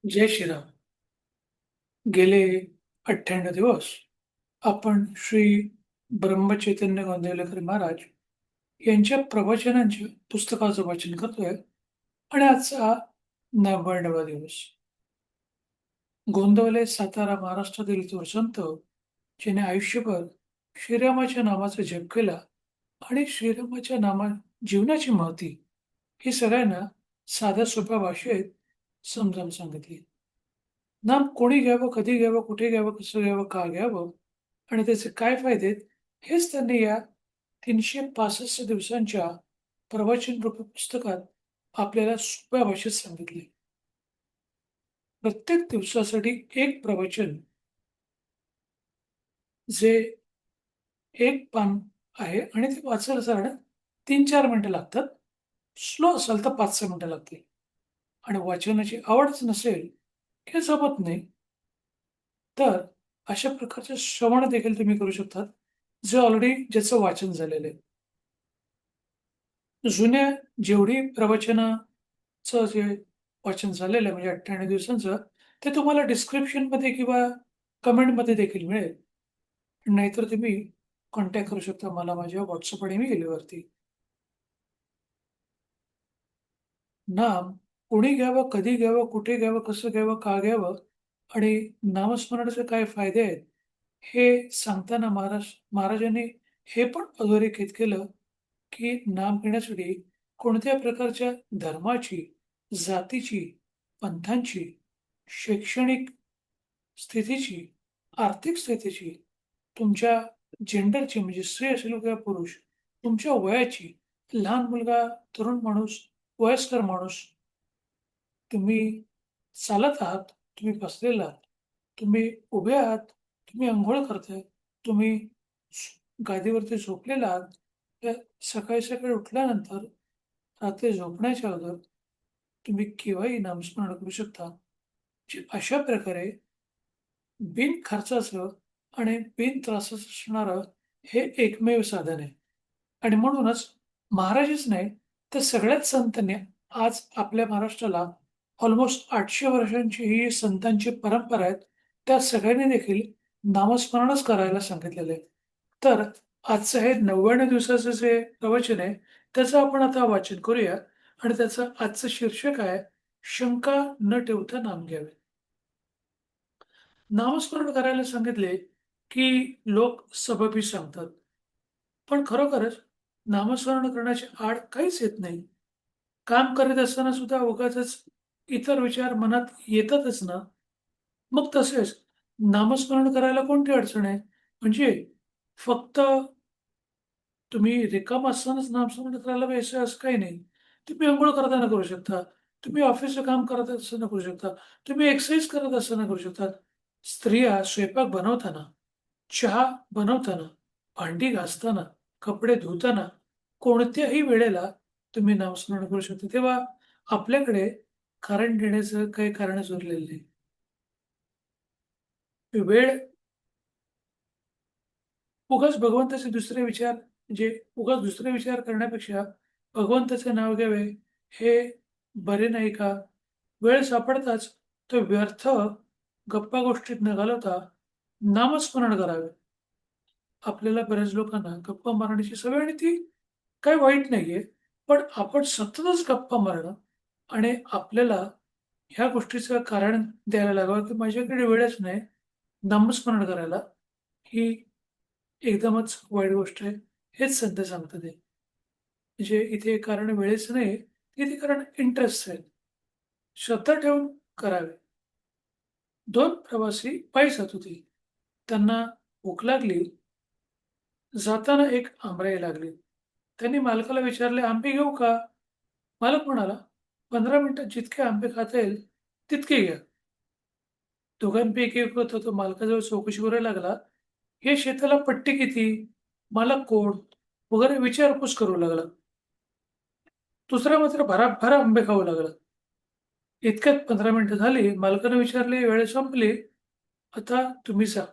जय श्रीराम. गेले 98 दिवस आपण श्री ब्रह्मचैतन्य गोंदिवलेकर महाराज यांच्या प्रवचनांच्या पुस्तकाचं वाचन करतोय आणि आजचा 99वा दिवस. गोंदवले, सातारा, महाराष्ट्रातील थोर संत ज्याने आयुष्यभर श्रीरामाच्या नामाचा जप केला आणि श्रीरामाच्या नामा जीवनाची महती ही सगळ्यांना साध्या सोप्या भाषेत समजावून सांगितली. नाम कोणी घ्यावं, कधी घ्यावं, कुठे घ्यावं, कसं घ्यावं, का घ्यावं आणि त्याचे काय फायदे आहेत, हेच त्यांनी या 365 दिवसांच्या प्रवचनरूपी पुस्तकात आपल्याला सोप्या भाषेत सांगितले. प्रत्येक दिवसासाठी एक प्रवचन जे एक पान आहे आणि ते वाचायला साधारण 3-4 मिनिटं लागतात. स्लो असाल तर 5-6 मिनिटं लागतील आणि वाचनाची आवडच नसेल किंवा जमत नाही, तर अशा प्रकारचे श्रवण देखील तुम्ही करू शकतात, जे ऑलरेडी ज्याचं वाचन झालेलं आहे. जुन्या जेवढी प्रवचनाचं जे वाचन झालेलं आहे म्हणजे 98 दिवसांचं, ते तुम्हाला डिस्क्रिप्शनमध्ये किंवा कमेंटमध्ये देखील मिळेल. नाहीतर तुम्ही कॉन्टॅक्ट करू शकता मला माझ्या WhatsApp आणि ईमेलवरती. नाम कोणी घ्यावं, कधी घ्यावं, कुठे घ्यावं, कसं घ्यावं, का घ्यावं आणि नामस्मरणाचे काय फायदे आहेत, हे सांगताना महाराजांनी हे पण अधोरेखित केलं, की नाम घेण्यासाठी कोणत्या प्रकारच्या धर्माची, जातीची, पंथांची, शैक्षणिक स्थितीची, आर्थिक स्थितीची, तुमच्या जेंडरची म्हणजे स्त्री असेल किंवा पुरुष, तुमच्या वयाची, लहान मुलगा, तरुण माणूस, वयस्कर माणूस, तुम्ही चालत आहात, तुम्ही बसलेला आहात, तुम्ही उभे आहात, तुम्ही अंघोळ करताय, तुम्ही गादीवरती झोपलेला आहात, तर सकाळी-सकाळी उठल्यानंतर रात्री झोपण्याच्या अगोदर तुम्ही केव्हाही नामस्मरण करू शकता. जे अशा प्रकारे बिनखर्चाचं आणि बिनत्रासाचं असणारं हे एकमेव साधन आहे. आणि म्हणूनच महाराजच नाही, तर सगळ्याच संतांनी आज आपल्या महाराष्ट्राला ऑलमोस्ट 800 वर्षांची ही संतांची परंपरा आहे. त्या सगळ्यांनी देखील नामस्मरणच करायला सांगितलेलं आहे. तर आजचं हे 99 दिवसाचं जे प्रवचन आहे, त्याचं आपण आता वाचन करूया आणि त्याचं आजचं शीर्षक आहे, शंका न ठेवता नाम घ्यावे. नामस्मरण करायला सांगितले, की लोक सबबी सांगतात. पण खरोखरच नामस्मरण करण्याची आड काहीच येत नाही. काम करत असताना सुद्धा उगाचच इतर विचार मनात येतातच ना. मग तसेच नामस्मरण करायला कोणती अडचण आहे? म्हणजे फक्त तुम्ही रिकामं असतानाच नामस्मरण करायला पाहिजे असं काही नाही. तुम्ही अंघोळ करताना करू शकता. तुम्ही ऑफिसचं काम करत असताना करू शकता. तुम्ही एक्सरसाइज करत असताना करू शकता. स्त्रिया स्वयंपाक बनवताना, चहा बनवताना, भांडी घासताना, कपडे धुताना, कोणत्याही वेळेला तुम्ही नामस्मरण करू शकता. तेव्हा आपल्याकडे कारण देण्याचं काही कारणच उरलेलं नाही. वेळ उगाच भगवंताचे दुसरे विचार म्हणजे उगाच दुसरे विचार करण्यापेक्षा भगवंताचे नाव घ्यावे, हे बरे नाही का? वेळ सापडताच तो व्यर्थ गप्पा गोष्टीत न घालवता नामस्मरण करावे. आपल्याला बऱ्याच लोकांना गप्पा मारण्याची सवय आणि ती काही वाईट नाहीये. पण आपण सततच गप्पा मारणं आणि आपल्याला ह्या गोष्टीचं कारण द्यायला लागावं, की माझ्याकडे वेळच नाही नामस्मरण करायला, ही एकदमच वाईट गोष्ट आहे. हेच संत सांगतात आहे. म्हणजे इथे कारण वेळेचं नाही, इथे कारण इंटरेस्ट आहे. श्रद्धा ठेवून करावे. 2 प्रवासी पायी जात होते. त्यांना भूक लागली. जाताना एक आंबराई लागली. त्यांनी मालकाला विचारले, "आंबे घेऊ का?" मालक म्हणाला, "15 मिनिटात जितके आंबे खाता येईल, तितके घ्या." दोघांपैकी एक होता तो मालकाजवळ चौकशी करायला लागला, "या शेताला पट्टी किती? मालक कोण?" वगैरे विचारपूस करू लागला. दुसरा मात्र भराभर आंबे खाऊ लागला. इतक्यात 15 मिनिटं झाली. मालकाने विचारले, "वेळ संपली. आता तुम्ही जा."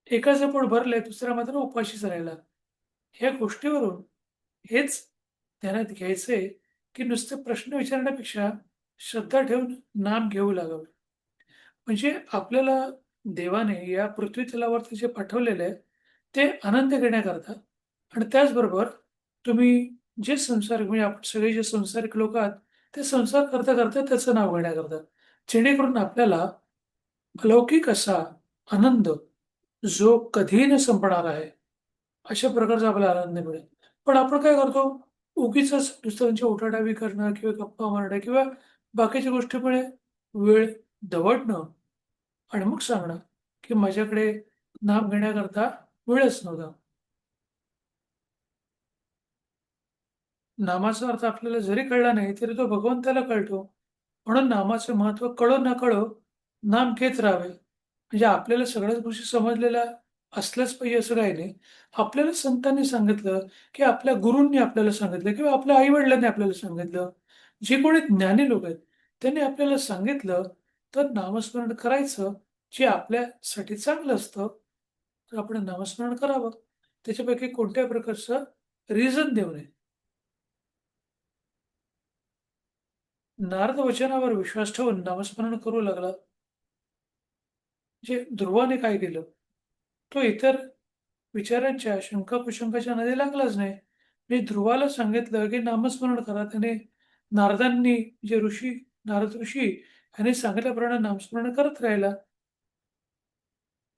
एकाचं पोट भरलंय, दुसरा मात्र उपाशीच राहिला. ह्या गोष्टीवरून हेच ध्यानात घ्यायचंय, की नुसते प्रश्न विचारण्यापेक्षा श्रद्धा ठेवून नाम घेऊ लागावे. म्हणजे आपल्याला देवाने या पृथ्वी तलावरती जे पाठवलेलं आहे, ते आनंद घेण्याकरता आणि त्याचबरोबर तुम्ही जे संसारिक म्हणजे आपण सगळे जे संसारिक लोक आहात, ते संसार करता-करता त्याचं नाव घेण्याकरता. जेणेकरून आपल्याला अलौकिक असा आनंद जो कधीही न संपणार आहे, अशा प्रकारचा आपल्याला आनंद मिळेल. पण आपण काय करतो, उगीचच दुसऱ्यांची ओटाडावी करणं किंवा गप्पा मारणं किंवा बाकीच्या गोष्टीमुळे वेळ दवडणं आणि मग सांगणं, की माझ्याकडे नाम घेण्याकरता वेळच नव्हता. नामाचा अर्थ आपल्याला जरी कळला नाही, तरी तो भगवंताला कळतो. म्हणून नामाचे महत्त्व कळो-नकळो नाम घेत राहावे. म्हणजे आपल्याला सगळ्याच गोष्टी समजलेल्या असल्याच पाहिजे असं काही नाही. आपल्याला संतांनी सांगितलं, की आपल्या गुरूंनी आपल्याला सांगितलं किंवा आपल्या आई-वडिलांनी आपल्याला सांगितलं. जे कोणी ज्ञानी लोक आहेत, त्यांनी आपल्याला सांगितलं, तर नामस्मरण करायचं. जे आपल्यासाठी चांगलं असतं, तर आपण नामस्मरण करावं. त्याच्यापैकी कोणत्याही प्रकारचं रिझन देऊ नये. नारद वचनावर विश्वास ठेवून नामस्मरण करू लागला. म्हणजे ध्रुवाने काय केलं? तो इतर विचारांच्या शंका-कुशंकाच्या नादी लागलाच नाही. मी ध्रुवाला सांगितलं, की नामस्मरण करा. त्याने नारदांनी जे नारद ऋषी यांनी सांगितल्याप्रमाणे नामस्मरण करत राहिला.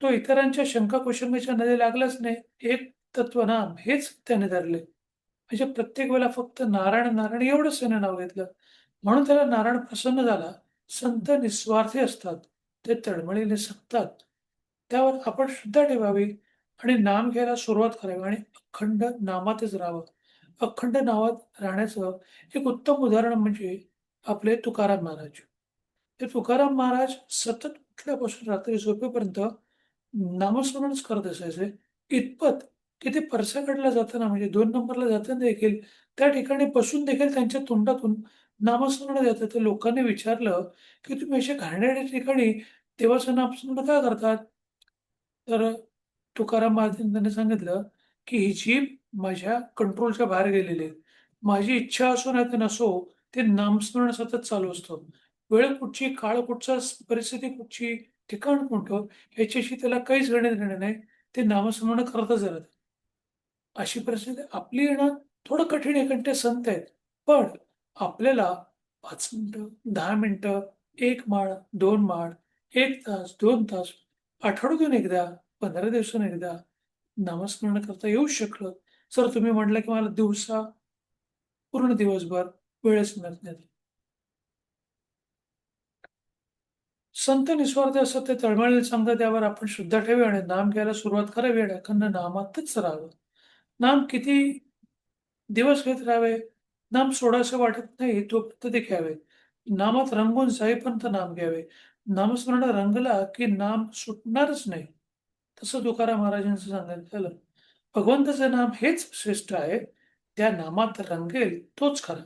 तो इतरांच्या शंका-कुशंकाच्या नादी लागलाच नाही. एक तत्वनाम हेच त्याने धरले. म्हणजे प्रत्येक वेळेला फक्त नारायण, नारायण एवढंच त्याने नाव घेतलं. म्हणून त्याला नारायण प्रसन्न झाला. संत निस्वार्थी असतात. ते तळमळीने सांगतात. त्यावर आपण श्रद्धा ठेवावी आणि नाम घ्यायला सुरुवात करावी आणि अखंड नामातच राहावं. अखंड नावात राहण्याचं एक उत्तम उदाहरण म्हणजे आपले तुकाराम महाराज. ते तुकाराम महाराज सतत उठल्यापासून रात्री झोपेपर्यंत नामस्मरणच करत असायचे. इतपत की ते परसाकडला जाताना म्हणजे 2 नंबरला जाताना देखील त्या ठिकाणी बसून देखील त्यांच्या तोंडातून नामस्मरण येतं. तर लोकांनी विचारलं, की "तुम्ही अशा घाणेरड्या ठिकाणी देवाचं नामस्मरण का करतात?" तर तुकाराम महाराजांनी त्यांनी सांगितलं, की "ही जीभ माझ्या कंट्रोलच्या बाहेर गेलेली आहे. माझी इच्छा असो नाहीतर नसो, ते नामस्मरण सतत चालू असतं. वेळ कुठची, काळ कुठचा, परिस्थिती कुठची, ठिकाण कोणतं ह्याच्याशी त्याला काहीच घेणं-देणं नाही. ते नामस्मरण करतच राहतात. अशी परिस्थिती आपली येणं थोडं कठीण आहे, कारण ते संत आहेत. पण आपल्याला 5 मिनिटं, 10 मिनिटं, 1 माळ, 2 माळ, 1 तास, 2 तास, आठवड्यातून एकदा, 15 दिवसांनी एकदा नामस्मरण करता येऊ शकलं. जर तुम्ही म्हटलं, की मला पूर्ण दिवसभर वेळच मिळत नाही. संत निस्वार्थी असतात ते तळमळीने सांगतात त्यावर आपण श्रद्धा ठेवी आणि नाम घ्यायला सुरुवात करावी आणि अखंड नामातच राहावं. नाम किती दिवस घेत राहावे, नाम सोडावेसे वाटत नाही तोपर्यंत ते घ्यावे. नामात रंगून जाईपर्यंत नाम घ्यावे. नामस्मरण रंगला की नाम सुटणारच नाही. तसं तुकाराम महाराजांचं सांगितलं झालं. भगवंताचं नाम हेच श्रेष्ठ आहे. त्या नामात रंगेल तोच खरा.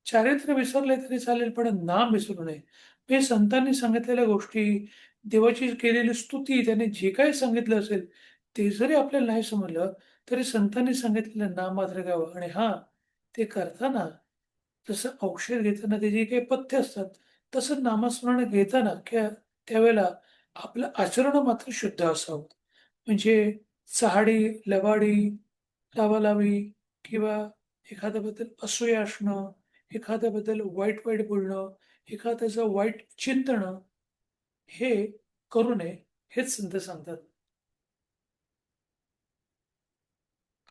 चारित्र्य विसरले तरी चालेल, पण नाम विसरू नये. हे संतांनी सांगितलेल्या गोष्टी, देवाची केलेली स्तुती, त्याने जे काही सांगितलं असेल, ते जरी आपल्याला नाही समजलं, तरी संतांनी सांगितलेलं नाम मात्र घ्यावं आणि हां, ते करताना जसं औषध घेताना त्याची काही पथ्य असतात, तसं नामस्मरण घेताना त्यावेळेला आपलं आचरण मात्र शुद्ध असावं. म्हणजे चहाडी, लबाडी, लावालावी किंवा एखाद्याबद्दल असूया असणं, एखाद्याबद्दल वाईट-वाईट बोलणं, एखाद्याचं वाईट चिंतणं, हे करू नये, हेच संत सांगतात.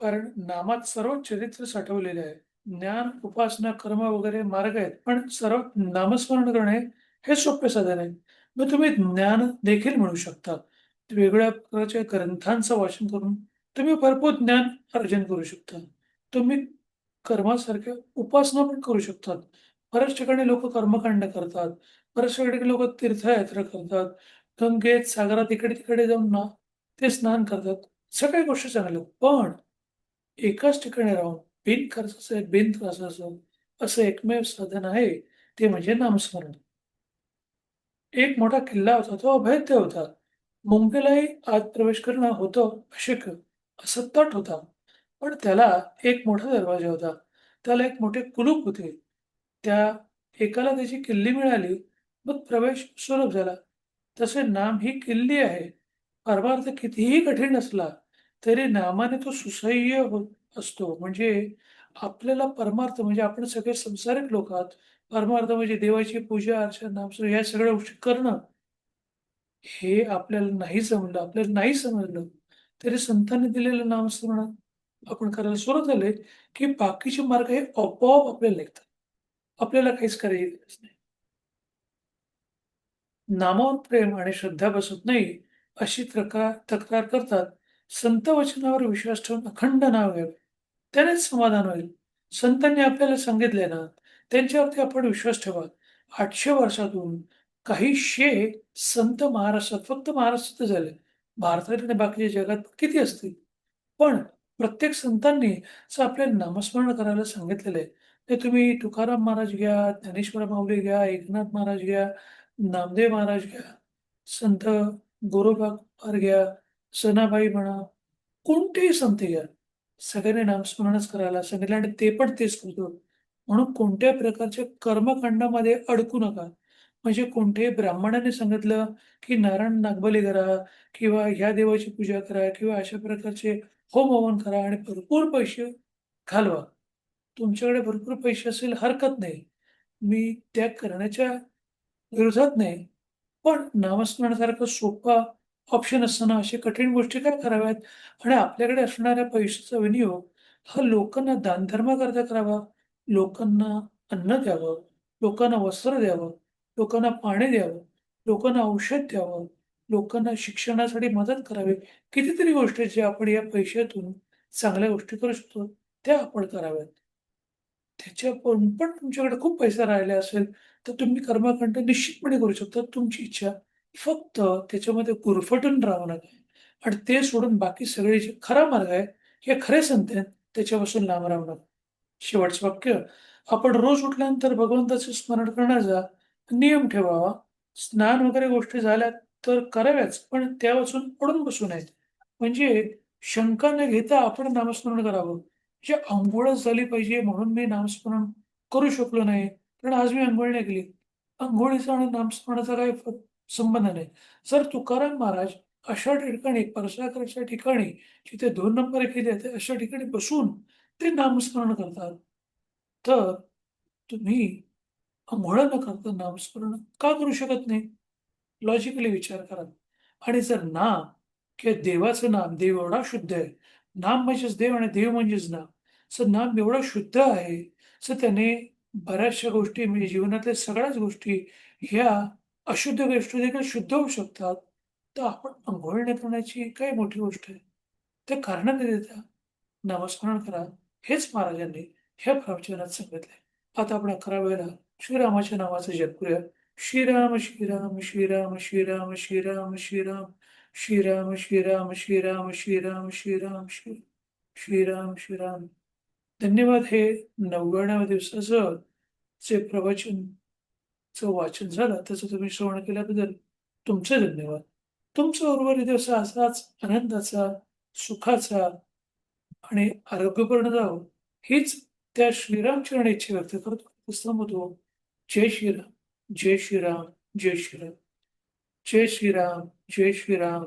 कारण नामात सर्व चरित्र साठवलेले आहे. ज्ञान, उपासना, कर्म वगैरे मार्ग आहेत. पण सर्व नामस्मरण करणे हे सोपे साधन आहे. मग तुम्ही ज्ञान देखील मिळवू शकता. वेगवेगळ्या प्रकारच्या ग्रंथांचं वाचन करून तुम्ही भरपूर ज्ञान अर्जन करू शकता. तुम्ही कर्मासारख्या उपासना पण करू शकतात. बऱ्याच ठिकाणी लोकं कर्मकांड करतात. बऱ्याच ठिकाणी लोकं तीर्थयात्रा करतात. गंगेत, सागरात इकडे-तिकडे जाऊन ना ते स्नान करतात. सगळ्या गोष्टी चांगल्या आहेत. पण एकाच ठिकाणी राहून बिनखर्चाचं, बिनत्रासाचं असं एकमेव साधन आहे, ते म्हणजे नामस्मरण. एक मोठा किल्ला होता, तो अभेद्य होता. मुंबईलाही आत प्रवेश करणं होतं अशक्य. असं तट होता. पण त्याला एक मोठा दरवाजा होता. त्याला एक मोठे कुलूप होते. त्या एकाला त्याची किल्ली मिळाली, मग प्रवेश सुलभ झाला. तसे नाम ही किल्ली आहे. परमार्थ कितीही कठीण असला, तरी नामाने तो सुसह्य होत असतो. म्हणजे आपल्याला परमार्थ म्हणजे आपण सगळे संसारिक लोक आहोत. परमार्थ म्हणजे देवाची पूजा, अर्चा, नामस्मरण या सगळ्या गोष्टी करणं. हे आपल्याला नाही जमलं, आपल्याला नाही समजलं, तरी संतांनी दिलेलं नामस्मरण आपण करायला सुरुवात झाले, की बाकीचे मार्ग हे आपोआप आपल्याला निघतात. आपल्याला काहीच करायची गरज नाही. नामावर प्रेम आणि श्रद्धा बसत नाही, अशी तक्रार करतात. संत वचनावर विश्वास ठेवून अखंड नाव घ्यावे. त्यानेच समाधान होईल. संतांनी आपल्याला सांगितले ना, त्यांच्यावरती आपण विश्वास ठेवा. 800 वर्षातून काही संत महाराष्ट्रात, फक्त महाराष्ट्रात झाले. भारतात आणि बाकीच्या जगात किती असतील? पण प्रत्येक संतांनी असं आपल्याला नामस्मरण करायला सांगितलेलं आहे. ते तुम्ही तुकाराम महाराज घ्या, ज्ञानेश्वर माऊली घ्या, एकनाथ महाराज घ्या, नामदेव महाराज घ्या, संत गोरोबा घ्या, सनाबाई म्हणा, कोणतेही संत घ्या. सगळ्यांनी नामस्मरणच करायला सांगितलं आणि ते पण तेच करतो. म्हणून कोणत्या प्रकारच्या कर्मकांडामध्ये अडकू नका. म्हणजे कोणत्याही ब्राह्मणाने सांगितलं, की नारायण नागबली करा किंवा ह्या देवाची पूजा करा किंवा अशा प्रकारचे होम हवन करा आणि भरपूर पैसे घालवा. तुमच्याकडे भरपूर पैसे असेल हरकत नाही. मी त्या करण्याच्या विरोधात नाही. पण नामस्मरणासारखं सोपा ऑप्शन असताना अशा कठीण गोष्टी काय कराव्यात? आणि आपल्याकडे असणाऱ्या पैशाचा विनियोग हा लोकांना दानधर्माकरता करावा. लोकांना अन्न द्यावं, लोकांना वस्त्र द्यावं, लोकांना पाणी द्यावं, लोकांना औषध द्यावं, लोकांना शिक्षणासाठी मदत करावी. कितीतरी गोष्टी ज्या आपण या पैशातून चांगल्या गोष्टी करू शकतो, त्या आपण कराव्यात. त्याच्याकडून पण तुमच्याकडे खूप पैसा राहिला असेल, तर तुम्ही कर्मकांड निश्चितपणे करू शकता. तुमची इच्छा. फक्त त्याच्यामध्ये गुरफटून राहू नका आणि ते सोडून बाकी सगळे जे खरा मार्ग आहे, हे खरे संत आहेत, त्याच्यापासून लांब राहू नका. शेवटचं वाक्य, आपण रोज उठल्यानंतर भगवंताचं स्मरण करण्याचा नियम ठेवावा. स्नान वगैरे गोष्टी झाल्या तर कराव्याच, पण त्यापासून पडून बसू नये. म्हणजे शंका न घेता आपण नामस्मरण करावं. जे अंघोळच झाली पाहिजे म्हणून मी नामस्मरण करू शकलो नाही. कारण आज मी अंघोळ नाही केली. अंघोळीचा आणि नामस्मरणाचा काही संबंध नाही. जर तुकाराम महाराज अशा ठिकाणी, परसाकरच्या ठिकाणी, जिथे 2 नंबर केले आहेत, अशा ठिकाणी बसून ते नामस्मरण करतात. तर तुम्ही अंघोळ न करता नामस्मरण का करू शकत नाही? लॉजिकली विचार करा. आणि जर नाम किंवा देवाचं नाम, देव एवढा शुद्ध आहे. नाम म्हणजेच देव आणि देव म्हणजेच नाम. असं नाम एवढं शुद्ध आहे, तर त्याने बऱ्याचशा गोष्टी म्हणजे जीवनातल्या सगळ्याच गोष्टी ह्या अशुद्ध गोष्टी देखील शुद्ध होऊ शकतात. तर आपण अंघोळ न करण्याची काय मोठी गोष्ट आहे? ते कारण न देता नामस्मरण करा. हेच महाराजांनी ह्या प्रवचनात सांगितलंय. आता आपण 11 वेळेला श्रीरामाच्या नावाचा जप करूया. श्रीराम श्रीराम श्रीराम श्रीराम श्रीराम श्रीराम श्रीराम श्रीराम श्रीराम श्रीराम श्रीराम श्री श्रीराम श्रीराम. धन्यवाद. हे 99व्या दिवसाचं जे प्रवचनचं वाचन झालं, त्याचं तुम्ही श्रवण केल्याबद्दल तुमचे धन्यवाद. तुमचा उर्वरित दिवस असाच आनंदाचा, सुखाचा आणि आरोग्यपूर्ण जावो, हीच त्या श्रीरामचरणी इच्छा व्यक्त करतो. संबोधू. जय श्रीराम, जय श्रीराम, जय श्रीराम, जय श्रीराम, जय श्रीराम.